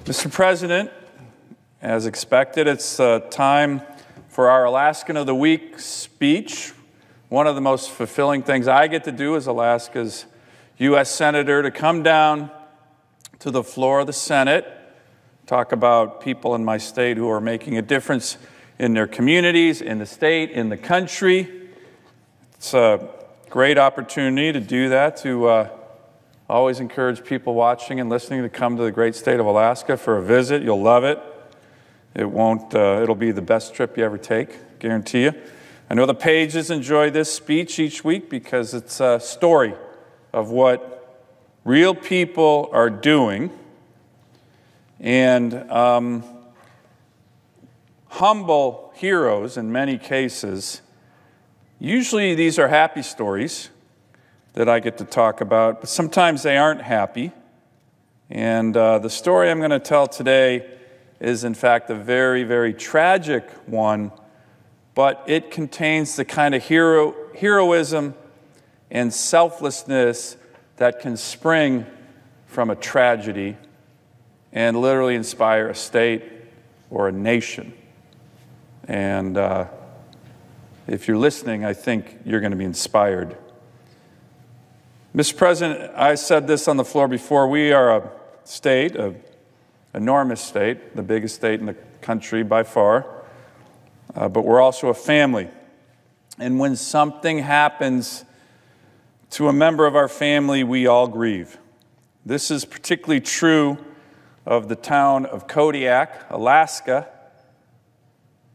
Mr. President, as expected, it's time for our Alaskan of the Week speech. One of the most fulfilling things I get to do as Alaska's U.S. Senator, to come down to the floor of the Senate, talk about people in my state who are making a difference in their communities, in the state, in the country. It's a great opportunity to do that, to always encourage people watching and listening to come to the great state of Alaska for a visit. You'll love it. It'll be the best trip you ever take, guarantee you. I know the pages enjoy this speech each week because it's a story of what real people are doing. And humble heroes, in many cases, usually these are happy stories that I get to talk about, but sometimes they aren't happy. And the story I'm going to tell today is, in fact, a very, very tragic one, but it contains the kind of heroism and selflessness that can spring from a tragedy and literally inspire a state or a nation. And if you're listening, I think you're going to be inspired. Mr. President, I said this on the floor before. We are a state, an enormous state, the biggest state in the country by far, but we're also a family. And when something happens to a member of our family, we all grieve. This is particularly true of the town of Kodiak, Alaska,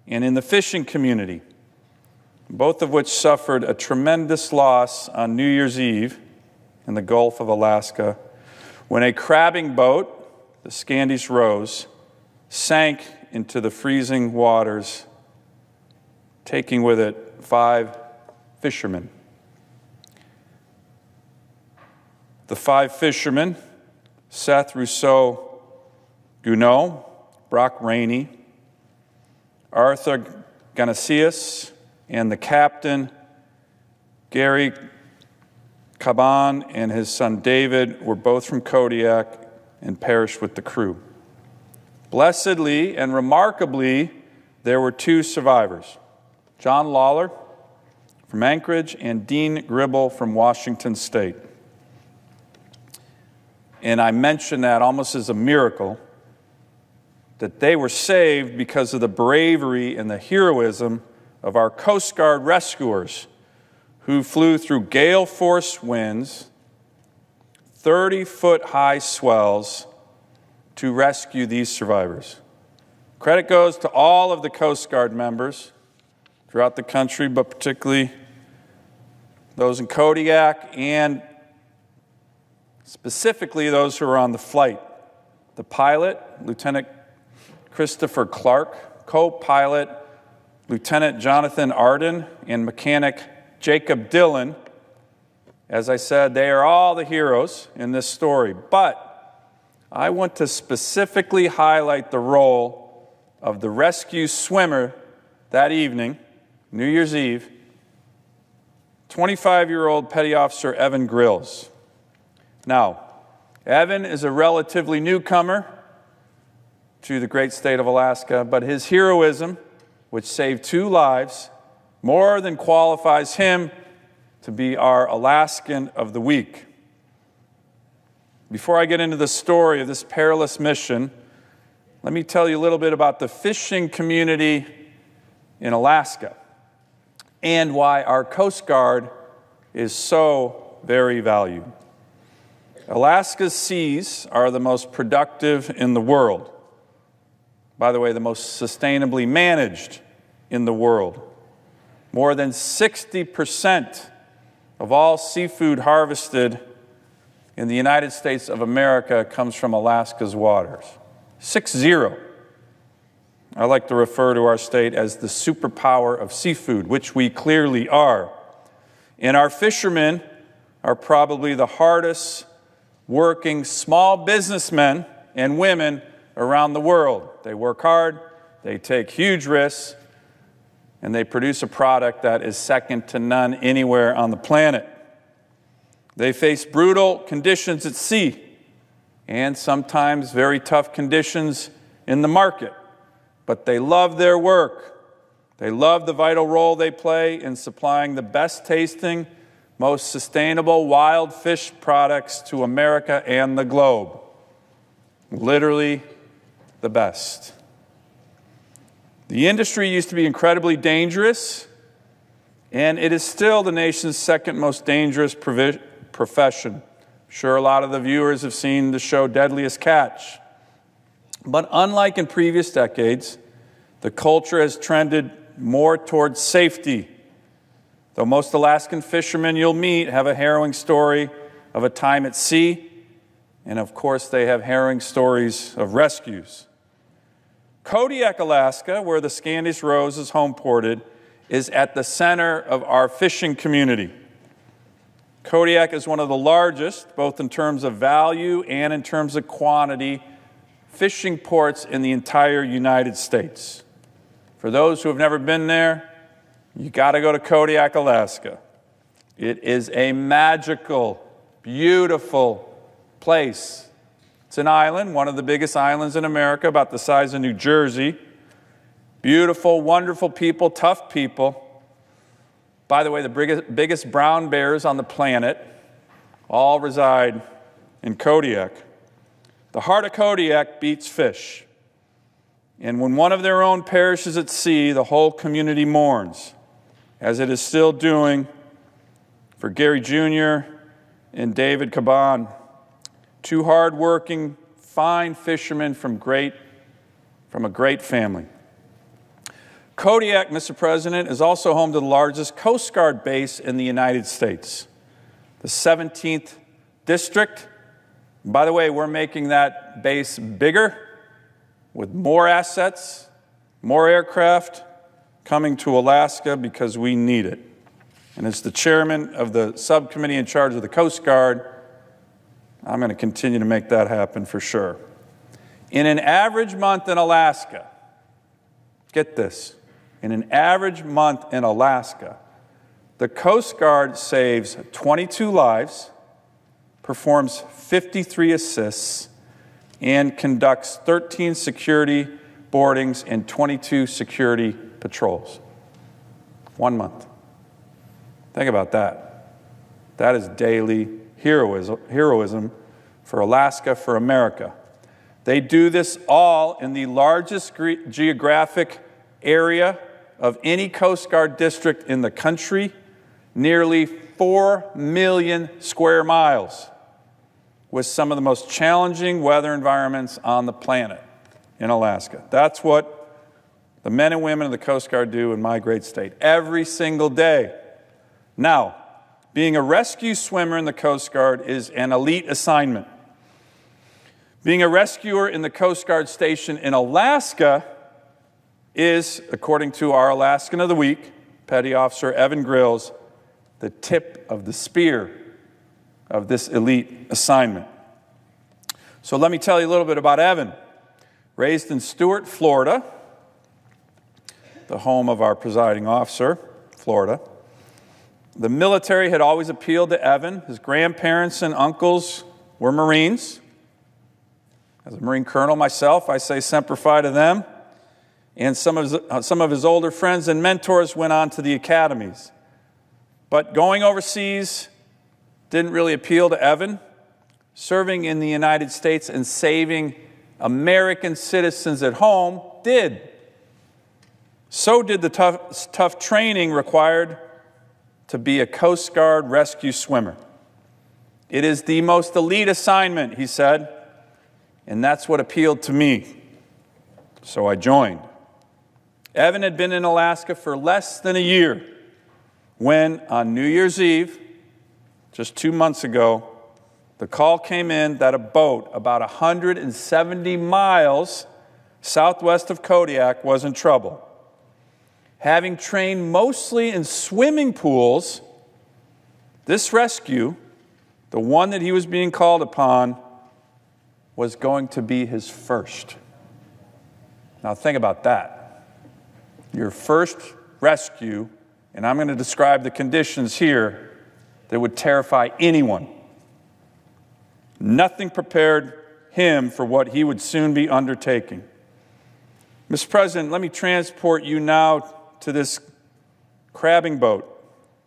and in the fishing community, both of which suffered a tremendous loss on New Year's Eve in the Gulf of Alaska, when a crabbing boat, the Scandis Rose, sank into the freezing waters, taking with it 5 fishermen. The 5 fishermen, Seth Rousseau Gounod, Brock Rainey, Arthur Ganasius, and the captain, Gary Caban, and his son David, were both from Kodiak and perished with the crew. Blessedly and remarkably, there were 2 survivors, John Lawler from Anchorage and Dean Gribble from Washington State. And I mention that almost as a miracle, that they were saved because of the bravery and the heroism of our Coast Guard rescuers, who flew through gale-force winds, 30-foot-high swells to rescue these survivors. Credit goes to all of the Coast Guard members throughout the country, but particularly those in Kodiak and specifically those who are on the flight. The pilot, Lieutenant Christopher Clark, co-pilot Lieutenant Jonathan Arden, and mechanic Jacob Dillon. As I said, they are all the heroes in this story. But I want to specifically highlight the role of the rescue swimmer that evening, New Year's Eve, 25-year-old Petty Officer Evan Grills. Now, Evan is a relatively newcomer to the great state of Alaska, but his heroism, which saved 2 lives, more than qualifies him to be our Alaskan of the Week. Before I get into the story of this perilous mission, let me tell you a little bit about the fishing community in Alaska and why our Coast Guard is so very valued. Alaska's seas are the most productive in the world. By the way, the most sustainably managed in the world. More than 60% of all seafood harvested in the United States of America comes from Alaska's waters. 60. I like to refer to our state as the superpower of seafood, which we clearly are. And our fishermen are probably the hardest working small businessmen and women around the world. They work hard, they take huge risks, and they produce a product that is second to none anywhere on the planet. They face brutal conditions at sea and sometimes very tough conditions in the market. But they love their work. They love the vital role they play in supplying the best tasting, most sustainable wild fish products to America and the globe. Literally the best. The industry used to be incredibly dangerous, and it is still the nation's second most dangerous profession. I'm sure a lot of the viewers have seen the show Deadliest Catch. But unlike in previous decades, the culture has trended more towards safety. Though most Alaskan fishermen you'll meet have a harrowing story of a time at sea, and of course they have harrowing stories of rescues. Kodiak, Alaska, where the Scandis Rose is homeported, is at the center of our fishing community. Kodiak is one of the largest, both in terms of value and in terms of quantity, fishing ports in the entire United States. For those who have never been there, you got to go to Kodiak, Alaska. It is a magical, beautiful place. It's an island, one of the biggest islands in America, about the size of New Jersey. Beautiful, wonderful people, tough people. By the way, the biggest brown bears on the planet all reside in Kodiak. The heart of Kodiak beats fish. And when one of their own perishes at sea, the whole community mourns, as it is still doing for Gary Jr. and David Caban, two hard-working, fine fishermen from a great family. Kodiak, Mr. President, is also home to the largest Coast Guard base in the United States, the 17th District. By the way, we're making that base bigger with more assets, more aircraft coming to Alaska because we need it. And as the chairman of the subcommittee in charge of the Coast Guard, I'm going to continue to make that happen for sure. In an average month in Alaska, get this, in an average month in Alaska, the Coast Guard saves 22 lives, performs 53 assists, and conducts 13 security boardings and 22 security patrols. 1 month. Think about that. That is daily heroism for Alaska, for America. They do this all in the largest geographic area of any Coast Guard district in the country, nearly 4 million square miles, with some of the most challenging weather environments on the planet in Alaska. That's what the men and women of the Coast Guard do in my great state every single day. Now, being a rescue swimmer in the Coast Guard is an elite assignment. Being a rescuer in the Coast Guard station in Alaska is, according to our Alaskan of the Week, Petty Officer Evan Grills, the tip of the spear of this elite assignment. So let me tell you a little bit about Evan. Raised in Stuart, Florida, the home of our presiding officer, Florida. The military had always appealed to Evan. His grandparents and uncles were Marines. As a Marine colonel myself, I say semper fi to them. And some of his older friends and mentors went on to the academies. But going overseas didn't really appeal to Evan. Serving in the United States and saving American citizens at home did. So did the tough training required to be a Coast Guard rescue swimmer. It is the most elite assignment, he said, and that's what appealed to me. So I joined. Evan had been in Alaska for less than a year when, on New Year's Eve, just 2 months ago, the call came in that a boat about 170 miles southwest of Kodiak was in trouble. Having trained mostly in swimming pools, this rescue, the one that he was being called upon, was going to be his first. Now think about that. Your first rescue, and I'm going to describe the conditions here that would terrify anyone. Nothing prepared him for what he would soon be undertaking. Mr. President, let me transport you now to this crabbing boat,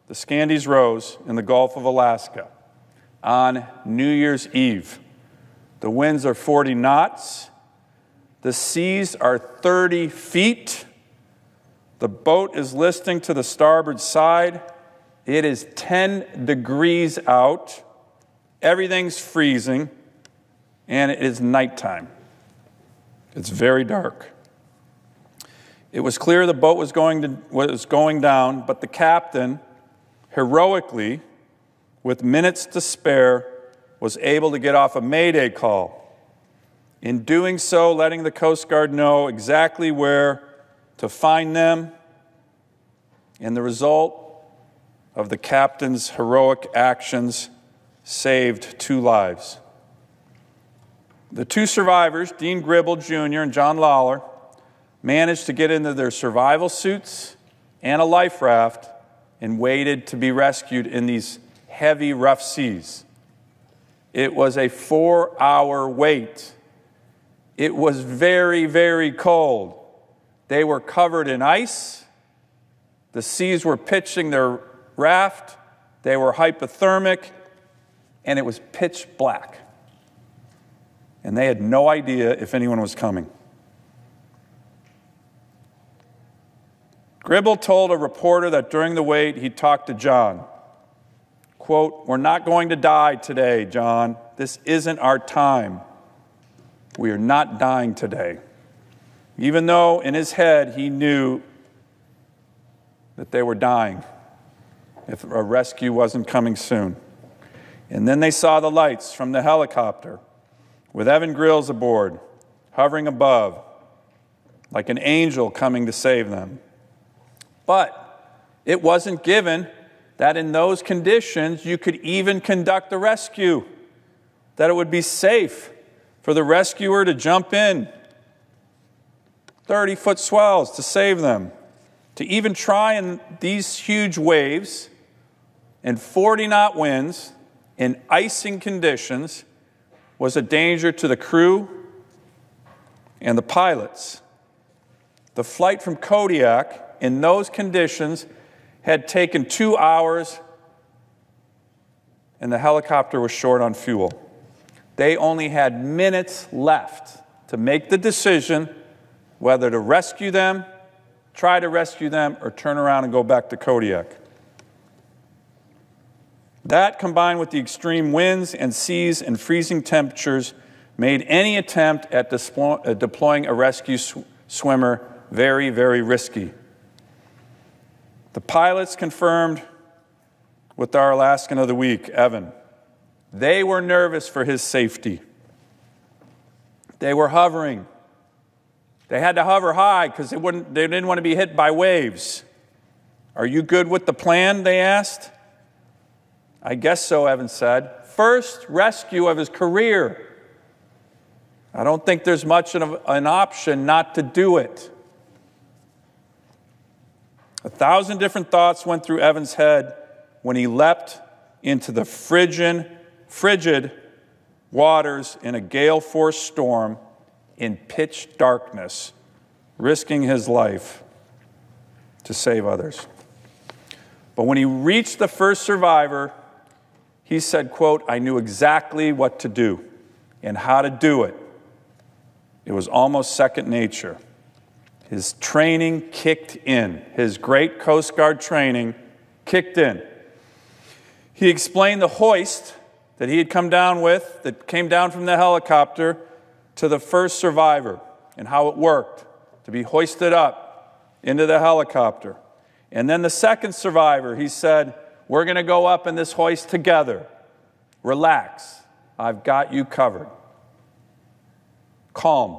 the Scandies Rose, in the Gulf of Alaska on New Year's Eve. The winds are 40 knots. The seas are 30 feet. The boat is listing to the starboard side. It is 10 degrees out. Everything's freezing, and it is nighttime. It's very dark. It was clear the boat was going down, but the captain, heroically, with minutes to spare, was able to get off a mayday call. In doing so, letting the Coast Guard know exactly where to find them, and the result of the captain's heroic actions saved 2 lives. The 2 survivors, Dean Gribble Jr. and John Lawler, managed to get into their survival suits and a life raft and waited to be rescued in these heavy, rough seas. It was a 4-hour wait. It was very, very cold. They were covered in ice. The seas were pitching their raft. They were hypothermic, and it was pitch black. And they had no idea if anyone was coming. Gribble told a reporter that during the wait, he talked to John. Quote, "We're not going to die today, John. This isn't our time. We are not dying today." Even though in his head he knew that they were dying if a rescue wasn't coming soon. And then they saw the lights from the helicopter with Evan Grills aboard, hovering above, like an angel coming to save them. But it wasn't given that in those conditions you could even conduct a rescue, that it would be safe for the rescuer to jump in 30-foot swells to save them. To even try in these huge waves and 40-knot winds in icing conditions was a danger to the crew and the pilots. The flight from Kodiak in those conditions had taken 2 hours, and the helicopter was short on fuel. They only had minutes left to make the decision whether to rescue them, try to rescue them, or turn around and go back to Kodiak. That, combined with the extreme winds and seas and freezing temperatures, made any attempt at deploying a rescue swimmer very, very risky. The pilots confirmed with our Alaskan of the week, Evan. They were nervous for his safety. They were hovering. They had to hover high because they didn't want to be hit by waves. "Are you good with the plan?" they asked. "I guess so," Evan said. First rescue of his career. I don't think there's much of an option not to do it. 1,000 different thoughts went through Evan's head when he leapt into the frigid waters in a gale-force storm in pitch darkness, risking his life to save others. But when he reached the first survivor, he said, quote, "I knew exactly what to do and how to do it. It was almost second nature." His training kicked in. His great Coast Guard training kicked in. He explained the hoist that he had come down with, that came down from the helicopter, to the first survivor and how it worked to be hoisted up into the helicopter. And then the second survivor, he said, "We're going to go up in this hoist together. Relax. I've got you covered." Calm,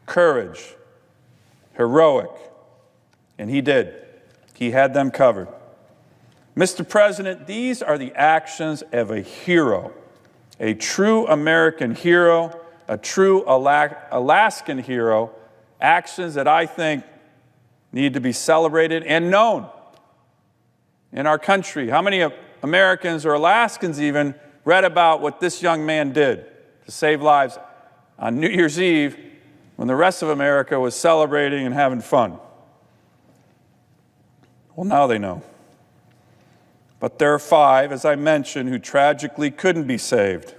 courage, heroic. And he did. He had them covered. Mr. President, these are the actions of a hero, a true American hero, a true Alaskan hero, actions that I think need to be celebrated and known in our country. How many Americans or Alaskans even read about what this young man did to save lives on New Year's Eve when the rest of America was celebrating and having fun. Well, now they know. But there are 5, as I mentioned, who tragically couldn't be saved.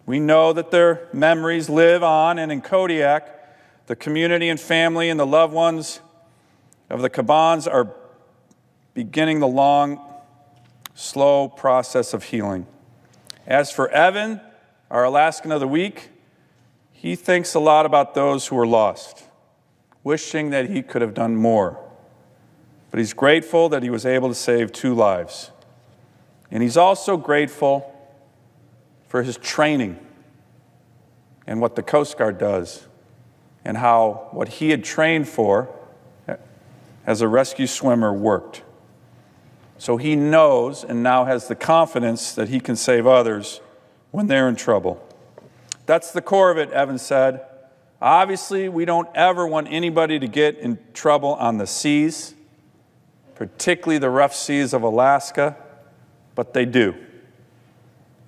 We know that their memories live on, and in Kodiak, the community and family and the loved ones of the Cabans are beginning the long, slow process of healing. As for Evan, our Alaskan of the week, he thinks a lot about those who are lost, wishing that he could have done more. But he's grateful that he was able to save 2 lives. And he's also grateful for his training and what the Coast Guard does and how what he had trained for as a rescue swimmer worked. So he knows and now has the confidence that he can save others when they're in trouble. That's the core of it, Evan said. Obviously, we don't ever want anybody to get in trouble on the seas, particularly the rough seas of Alaska, but they do.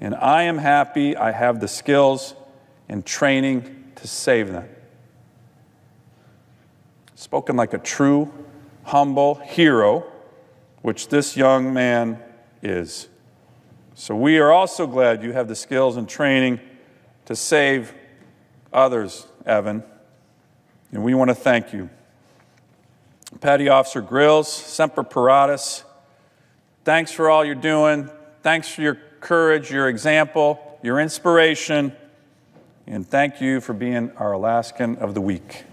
And I am happy I have the skills and training to save them. Spoken like a true, humble hero, which this young man is. So we are also glad you have the skills and training to save others, Evan, and we want to thank you. Petty Officer Grills, Semper Paratus, thanks for all you're doing. Thanks for your courage, your example, your inspiration, and thank you for being our Alaskan of the Week.